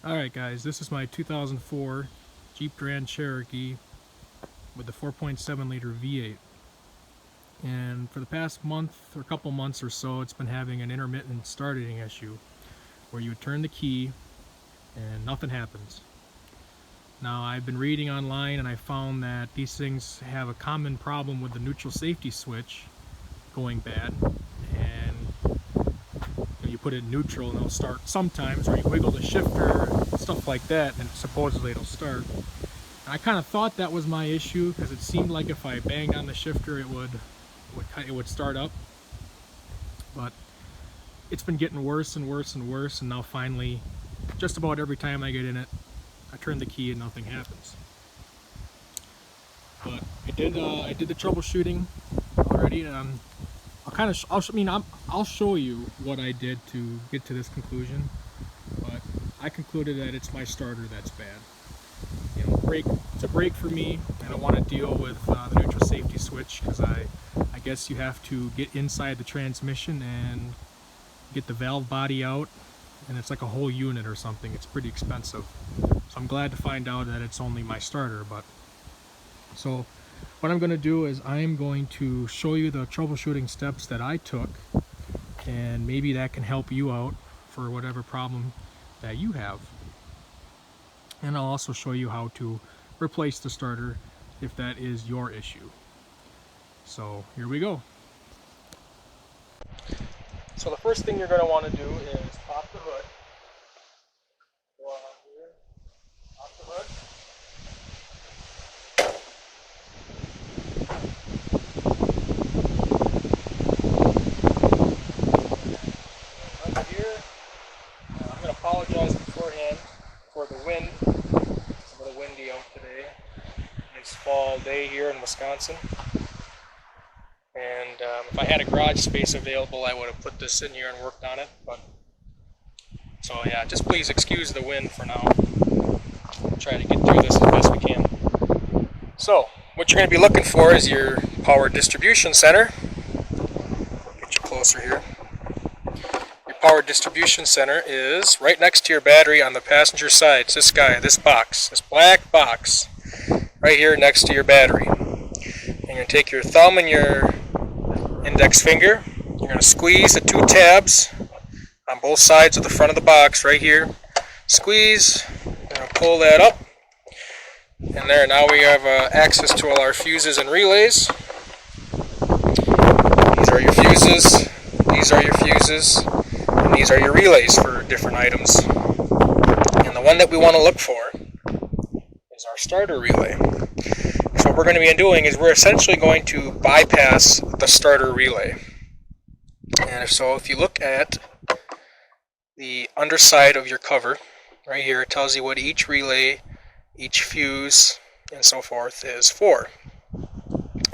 Alright guys, this is my 2004 Jeep Grand Cherokee with the 4.7 liter V8. And for the past month or couple months or so, it's been having an intermittent starting issue where you would turn the key and nothing happens. Now, I've been reading online and I found that these things have a common problem with the neutral safety switch going bad, and you put it in neutral and it'll start sometimes, or you wiggle the shifter, stuff like that, and supposedly it'll start. I kind of thought that was my issue because it seemed like if I banged on the shifter it would start up, but it's been getting worse and worse and worse, and now finally just about every time I get in it I turn the key and nothing happens. But I did the troubleshooting already, and I'll show you what I did to get to this conclusion. But I concluded that it's my starter that's bad. You know, it's a brake for me. I don't want to deal with the neutral safety switch because I guess you have to get inside the transmission and get the valve body out, and it's like a whole unit or something. It's pretty expensive. So I'm glad to find out that it's only my starter. But so what I'm going to do is I'm going to show you the troubleshooting steps that I took, and maybe that can help you out for whatever problem that you have. And I'll also show you how to replace the starter if that is your issue. So here we go. So the first thing you're going to want to do is pop the hood. Go on here, pop the hood. Under here, I'm going to apologize beforehand for the wind. It's a little windy out today. Nice fall day here in Wisconsin. And if I had a garage space available, I would have put this in here and worked on it. But so yeah, just please excuse the wind for now. We'll try to get through this as best we can. So what you're going to be looking for is your power distribution center. Get you closer here. Your power distribution center is right next to your battery on the passenger side. It's this guy, this box, this black box, right here next to your battery. And you're going to take your thumb and your index finger. You're going to squeeze the two tabs on both sides of the front of the box right here. Squeeze. You're going to pull that up. And there, now we have access to all our fuses and relays. These are your fuses. These are your fuses. And these are your relays for different items. And the one that we want to look for is our starter relay. So what we're going to be doing is we're essentially going to bypass the starter relay. And if you look at the underside of your cover, right here, it tells you what each relay, each fuse, and so forth is for.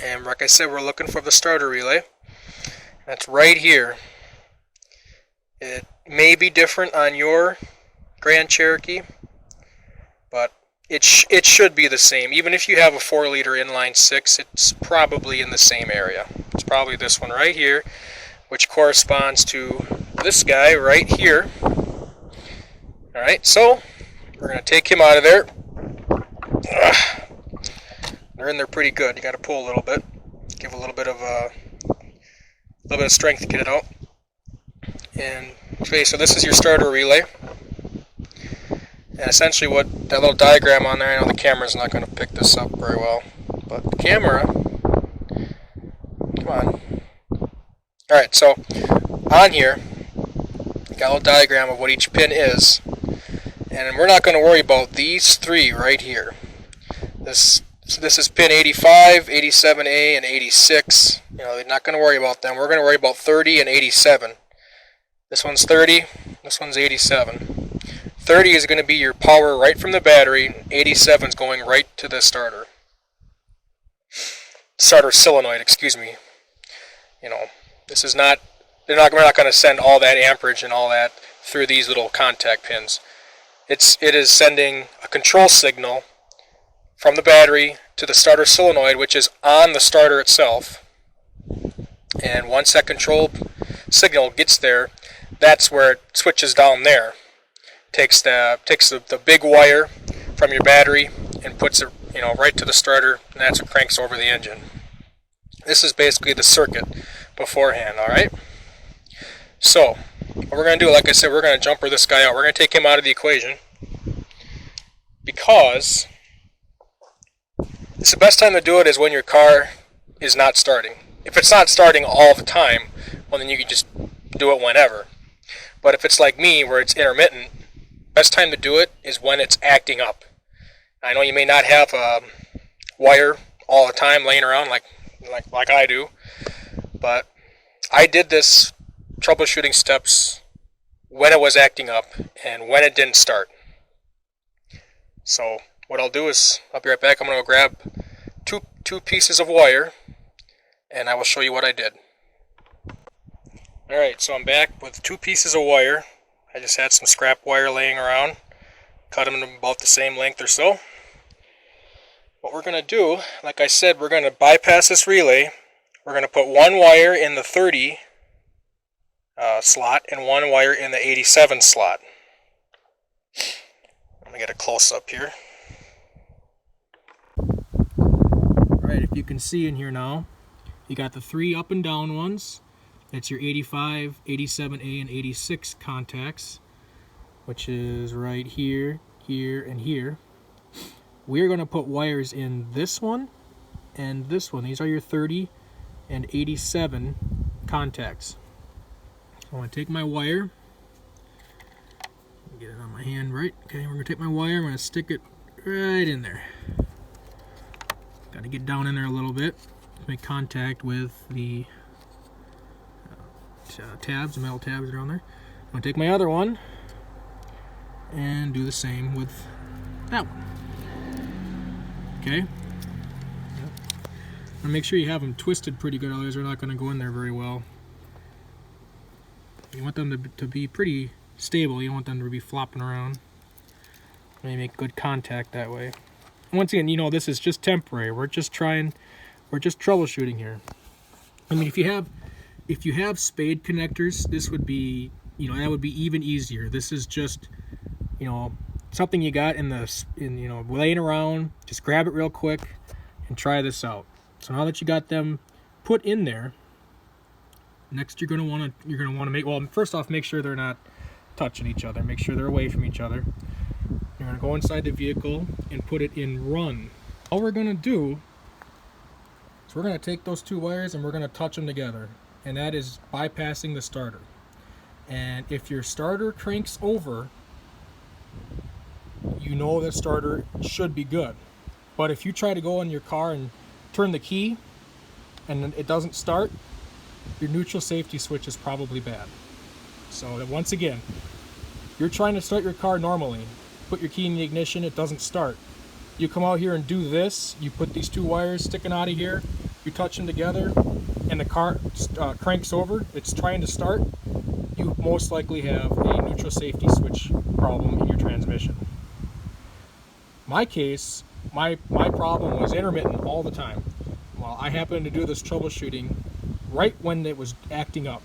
And like I said, we're looking for the starter relay. That's right here. It may be different on your Grand Cherokee, but it should be the same. Even if you have a 4-liter inline 6, it's probably in the same area. It's probably this one right here, which corresponds to this guy right here. Alright, so we're going to take him out of there. They're in there pretty good. You got to pull a little bit. Give a little bit of strength to get it out. And okay, so this is your starter relay. And essentially what that little diagram on there, I know the camera's not going to pick this up very well, but the camera, come on. Alright, so on here, you got a little diagram of what each pin is. And we're not going to worry about these three right here. This is pin 85, 87A, and 86. You know, they're not going to worry about them. We're going to worry about 30 and 87. This one's 30, this one's 87. 30 is going to be your power right from the battery. 87 is going right to the starter solenoid, excuse me. You know, this is not, we're not going to send all that amperage and all that through these little contact pins. It is sending a control signal from the battery to the starter solenoid, which is on the starter itself. And once that control signal gets there, that's where it switches down there. takes the big wire from your battery and puts it, right to the starter, and that's what cranks over the engine. This is basically the circuit beforehand, alright? So, what we're going to do, like I said, we're going to jumper this guy out. We're going to take him out of the equation because it's the best time to do it is when your car is not starting. If it's not starting all the time, well then you can just do it whenever. But if it's like me, where it's intermittent, best time to do it is when it's acting up. I know you may not have a wire all the time laying around like I do, but I did this troubleshooting steps when it was acting up and when it didn't start. So what I'll do is, I'll be right back. I'm going to grab two pieces of wire and I will show you what I did. Alright, so I'm back with 2 pieces of wire. I just had some scrap wire laying around, cut them about the same length or so. What we're going to do, like I said, we're going to bypass this relay. We're going to put one wire in the 30 slot and one wire in the 87 slot. Let me get a close up here. Alright, if you can see in here now, you got the 3 up and down ones. That's your 85, 87A, and 86 contacts, which is right here, here, and here. We're going to put wires in this one and this one. These are your 30 and 87 contacts. I want to take my wire, get it on my hand right. Okay, we're going to take my wire, I'm going to stick it right in there. Got to get down in there a little bit, make contact with the tabs, the metal tabs that are on there. I'm going to take my other one and do the same with that one. Okay? Yep. And make sure you have them twisted pretty good, otherwise they're not going to go in there very well. You want them to be pretty stable. You don't want them to be flopping around. Maybe make good contact that way. Once again, this is just temporary. We're just troubleshooting here. I mean, if you have spade connectors, this would be, that would be even easier. This is just, something you got laying around. Just grab it real quick and try this out. So now that you got them put in there, next you're gonna want to make, well, first off, make sure they're not touching each other. Make sure they're away from each other. You're gonna go inside the vehicle and put it in run. All we're gonna do is we're gonna take those 2 wires and we're gonna touch them together, and that is bypassing the starter. And if your starter cranks over, the starter should be good. But if you try to go in your car and turn the key and it doesn't start, your neutral safety switch is probably bad. So once again, you're trying to start your car normally, put your key in the ignition, it doesn't start. You come out here and do this, you put these 2 wires sticking out of here, you touch them together, and the car cranks over, it's trying to start, you most likely have a neutral safety switch problem in your transmission. My case, my problem was intermittent all the time. Well, I happened to do this troubleshooting right when it was acting up.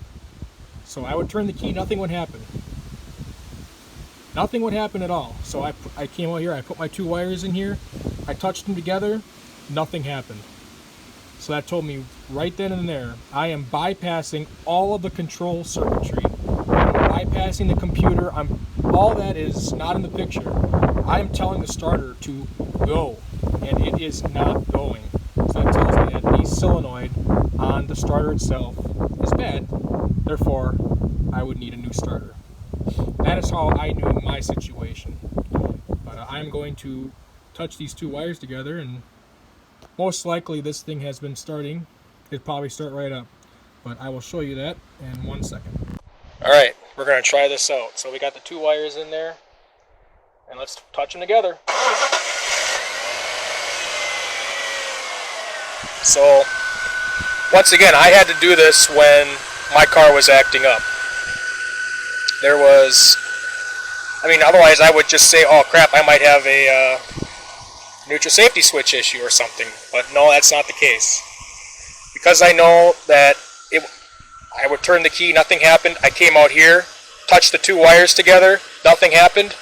So I would turn the key, nothing would happen. Nothing would happen at all. So I came out here, I put my 2 wires in here, I touched them together, nothing happened. So that told me right then and there, I am bypassing all of the control circuitry. I'm bypassing the computer. All that is not in the picture. I am telling the starter to go, and it is not going. So that tells me that the solenoid on the starter itself is bad. Therefore, I would need a new starter. That is how I knew my situation. But I'm going to touch these 2 wires together, and most likely this thing has been starting. It'll probably start right up, but I will show you that in 1 second. Alright, we're going to try this out. So we got the 2 wires in there, and let's touch them together. So, once again, I had to do this when my car was acting up. There was, otherwise I would just say, oh crap, I might have a neutral safety switch issue or something. But no, that's not the case. Because I know that I would turn the key, nothing happened. I came out here, touched the 2 wires together, nothing happened,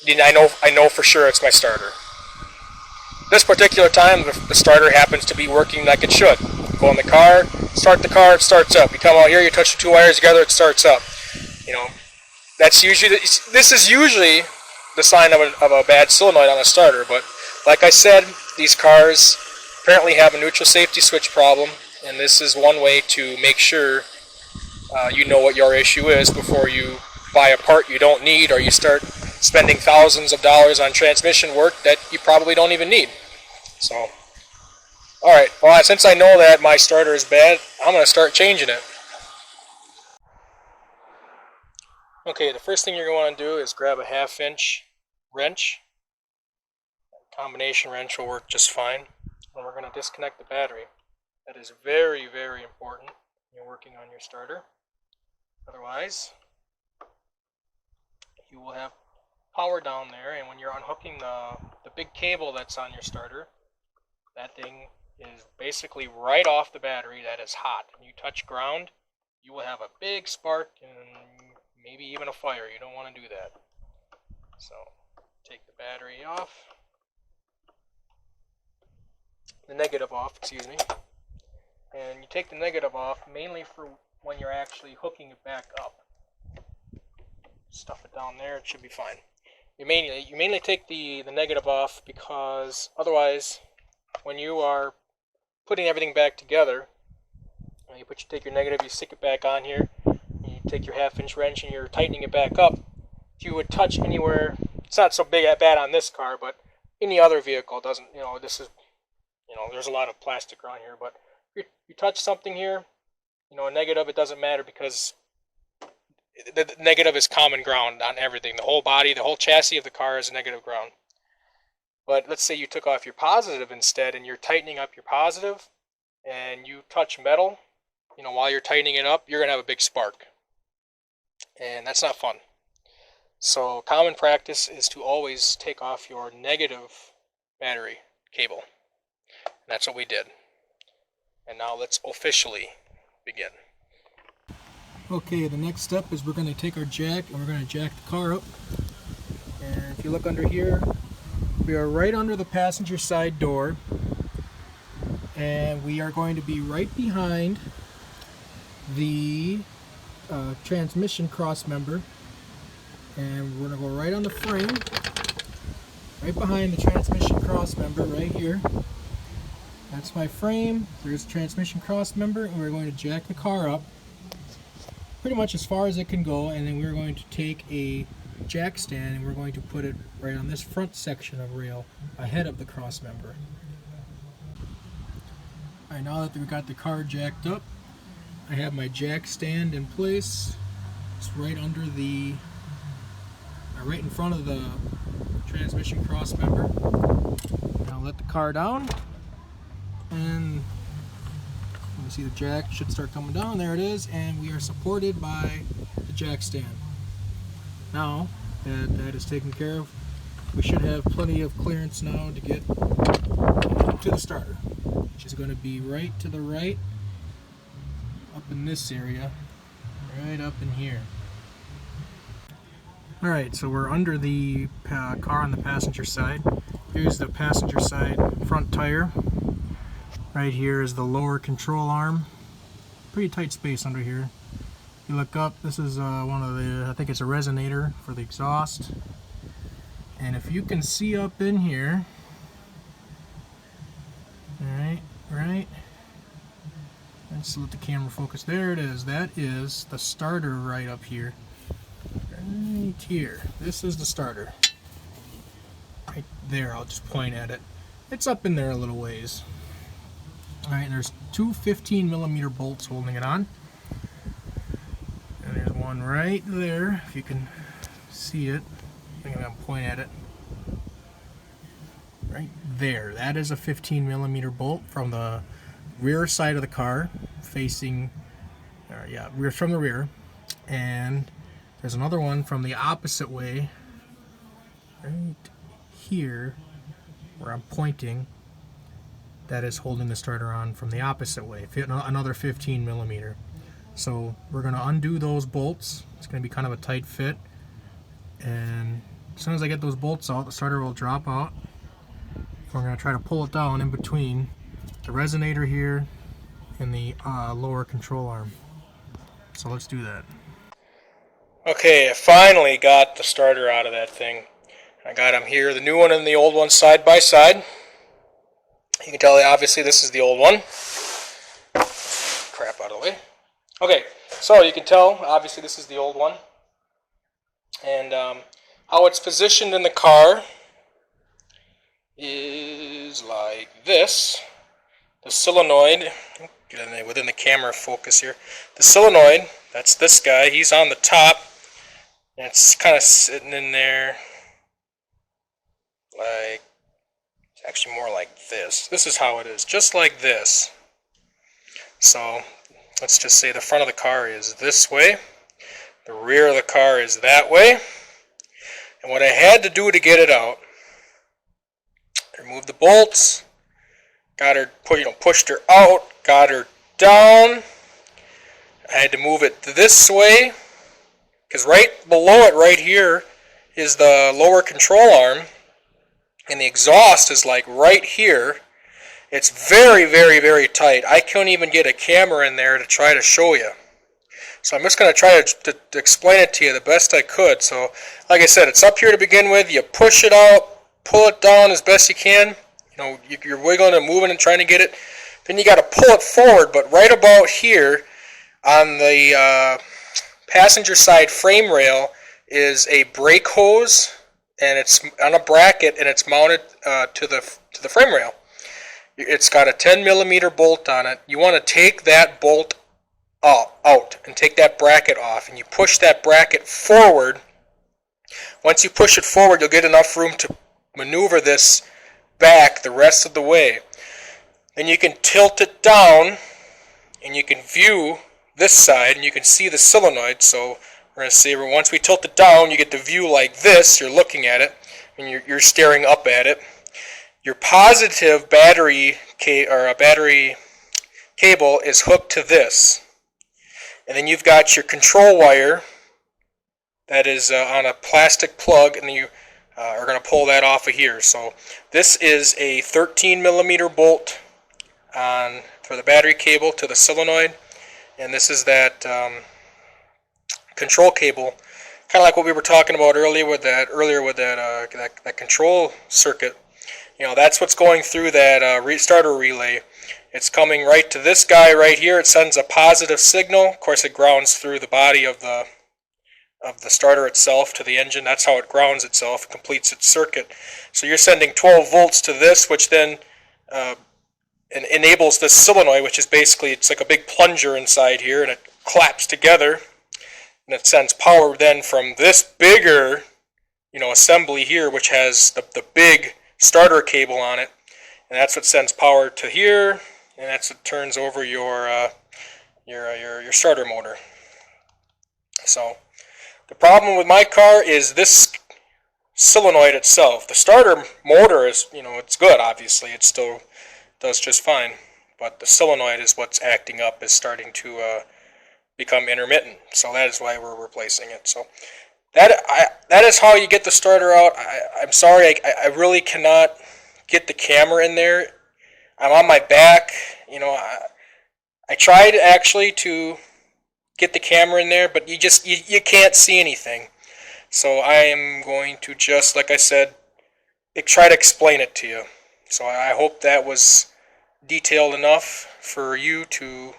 then I know for sure it's my starter. This particular time, the starter happens to be working like it should. Go in the car, start the car, it starts up. You come out here, you touch the two wires together, it starts up. You know, this is usually the sign of a bad solenoid on a starter. But like I said, these cars apparently have a neutral safety switch problem, and this is one way to make sure you know what your issue is before you buy a part you don't need, or you start spending thousands of dollars on transmission work that you probably don't even need. So, alright, well, since I know that my starter is bad, I'm going to start changing it. Okay, the first thing you're going to do is grab a 1/2-inch wrench. A combination wrench will work just fine. And we're going to disconnect the battery. That is very, very important when you're working on your starter. Otherwise, you will have power down there, and when you're unhooking the big cable that's on your starter, that thing is basically right off the battery. That is hot. When you touch ground, you will have a big spark and maybe even a fire. You don't want to do that. So take the battery off, the negative off, excuse me, and you take the negative off mainly for when you're actually hooking it back up. Stuff it down there, it should be fine. You mainly take the negative off because otherwise, when you are putting everything back together, take your negative, you stick it back on here, you take your 1/2-inch wrench and you're tightening it back up. If you would touch anywhere, it's not so bad on this car, but any other vehicle doesn't, this is, there's a lot of plastic around here, but if you touch something here, a negative, it doesn't matter because the negative is common ground on everything. The whole body, the whole chassis of the car is a negative ground. But let's say you took off your positive instead and you're tightening up your positive and you touch metal, while you're tightening it up, you're going to have a big spark. And that's not fun. So common practice is to always take off your negative battery cable. And that's what we did. And now let's officially begin. Okay, the next step is we're going to take our jack and we're going to jack the car up. And if you look under here, we are right under the passenger side door. And we are going to be right behind the transmission cross member. And we're going to go right on the frame, right behind the transmission cross member right here. That's my frame. There's the transmission cross member, and we're going to jack the car up pretty much as far as it can go, and then we're going to take a jack stand and we're going to put it right on this front section of rail ahead of the cross member. Alright, now that we've got the car jacked up, I have my jack stand in place. It's right under right in front of the transmission cross member. Now let the car down, and you see the jack should start coming down. There it is, and we are supported by the jack stand. Now that is taken care of, we should have plenty of clearance now to get to the starter, which is going to be right to the right, up in this area, right up in here. Alright, so we're under the car on the passenger side. Here's the passenger side front tire. Right here is the lower control arm. Pretty tight space under here. You look up, this is one of the, I think it's a resonator for the exhaust. And if you can see up in here, right, let's let the camera focus. There it is. That is the starter right up here. Right here. This is the starter. Right there, I'll just point at it. It's up in there a little ways. Alright, there's two 15mm bolts holding it on. And there's one right there, if you can see it. I think I'm going to point at it. Right there. That is a 15mm bolt from the rear side of the car, facing, from the rear. And there's another one from the opposite way, right here, where I'm pointing, that is holding the starter on from the opposite way, another 15mm. So we're going to undo those bolts. It's going to be kind of a tight fit, And as soon as I get those bolts out, the starter will drop out. We're going to try to pull it down in between the resonator here and the lower control arm. So let's do that. Okay, I finally got the starter out of that thing. I got them here, the new one and the old one side by side. You can tell obviously this is the old one. Crap out of the way. Okay, so you can tell obviously this is the old one. And how it's positioned in the car is like this. The solenoid, get in within the camera focus here. The solenoid, that's this guy, he's on the top. And it's kind of sitting in there like, it's actually more like this. This is how it is, just like this. So let's just say the front of the car is this way. The rear of the car is that way. And what I had to do to get it out, remove the bolts, got her, pushed her out, got her down. I had to move it this way, because right below it right here is the lower control arm, and the exhaust is like right here. It's very, very, very tight. I couldn't even get a camera in there to try to show you. So I'm just going to try to explain it to you the best I could. So, like I said, it's up here to begin with. You push it out, pull it down as best you can. You're wiggling and moving and trying to get it. Then you got to pull it forward, but right about here on the passenger side frame rail is a brake hose, and it's on a bracket, and it's mounted to the frame rail. It's got a 10 millimeter bolt on it. You want to take that bolt out and take that bracket off, and you push that bracket forward. Once you push it forward, you'll get enough room to maneuver this back the rest of the way. Then you can tilt it down, and you can view this side, and you can see the solenoid. So we're going to see, once we tilt it down, you get the view like this. You're looking at it, and you're staring up at it. Your positive battery cable is hooked to this. And then you've got your control wire that is on a plastic plug, and then you are going to pull that off of here. So this is a 13 millimeter bolt for the battery cable to the solenoid, and this is that control cable, kind of like what we were talking about earlier with that control circuit. That's what's going through that starter relay. It's coming right to this guy right here. It sends a positive signal. Of course, it grounds through the body of the starter itself to the engine. That's how it grounds itself, completes its circuit. So you're sending 12 volts to this, which then enables this solenoid, which is basically, it's like a big plunger inside here, and it claps together, and it sends power then from this bigger, assembly here, which has the big starter cable on it, and that's what sends power to here. And that's what turns over your starter motor. So the problem with my car is this solenoid itself. The starter motor is, it's good, obviously. It still does just fine. But the solenoid is what's acting up, is starting to become intermittent. So that is why we're replacing it. So that is how you get the starter out. I'm sorry, I really cannot get the camera in there. I'm on my back, I tried actually to get the camera in there, but you can't see anything. So I am going to just, like I said, try to explain it to you. So I hope that was detailed enough for you to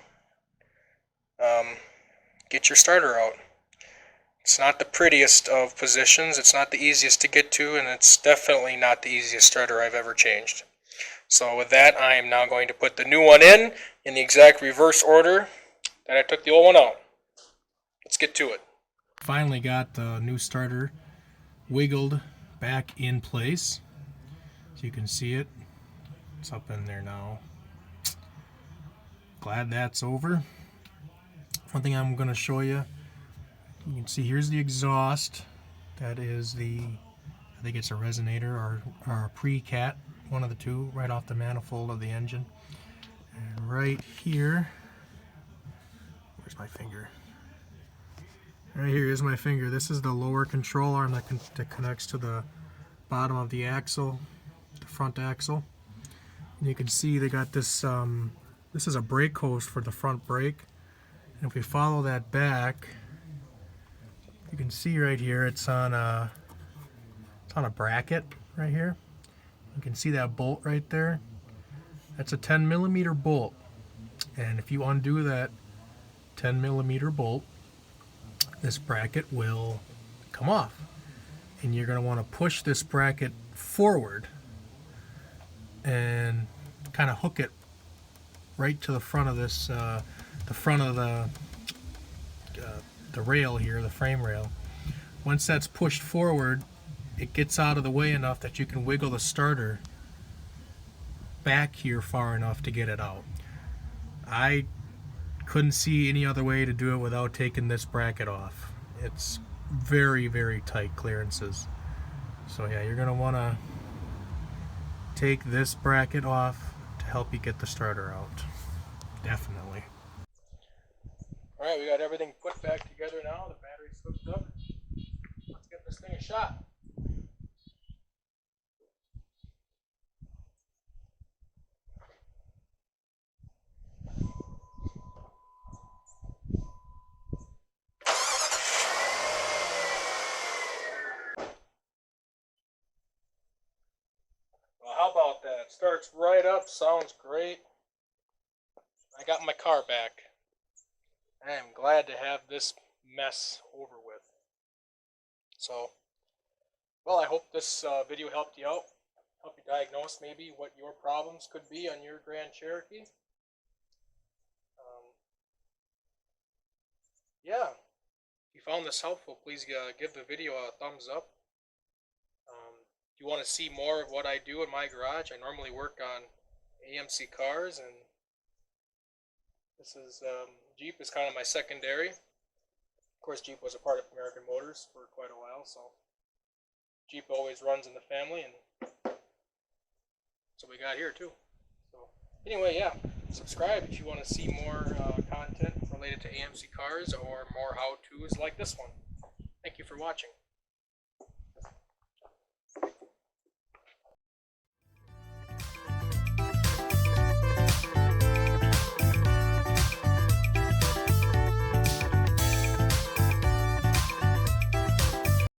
get your starter out. It's not the prettiest of positions, it's not the easiest to get to, and it's definitely not the easiest starter I've ever changed. So with that, I am now going to put the new one in the exact reverse order that I took the old one out. Let's get to it. Finally got the new starter wiggled back in place. So you can see it. It's up in there now. Glad that's over. One thing I'm going to show you. You can see here's the exhaust. That is I think it's a resonator or a pre-cat, one of the two, right off the manifold of the engine. And right here, where's my finger? Right here is my finger. This is the lower control arm that connects to the bottom of the axle, the front axle. And you can see they got this, this is a brake hose for the front brake. And if we follow that back, you can see right here it's on a bracket right here. You can see that bolt right there. That's a 10mm bolt. And if you undo that 10mm bolt, this bracket will come off. And you're going to want to push this bracket forward and kind of hook it right to the front of this, the front of the rail here, the frame rail. Once that's pushed forward, it gets out of the way enough that you can wiggle the starter back here far enough to get it out. I couldn't see any other way to do it without taking this bracket off. It's very, very tight clearances. So yeah, you're going to want to take this bracket off to help you get the starter out. Definitely. Alright, we got everything put back together now. The battery's hooked up. Let's give this thing a shot. Well, how about that? Starts right up, sounds great. I got my car back. I am glad to have this mess over with. So, well, I hope this video helped you out. Help you diagnose maybe what your problems could be on your Grand Cherokee. Yeah, if you found this helpful, please give the video a thumbs up. If you want to see more of what I do in my garage, I normally work on AMC cars, and this is Jeep is kind of my secondary. Of course, Jeep was a part of American Motors for quite a while, so Jeep always runs in the family, and so we got here too. So anyway, yeah, subscribe if you want to see more content related to AMC cars or more how-tos like this one. Thank you for watching.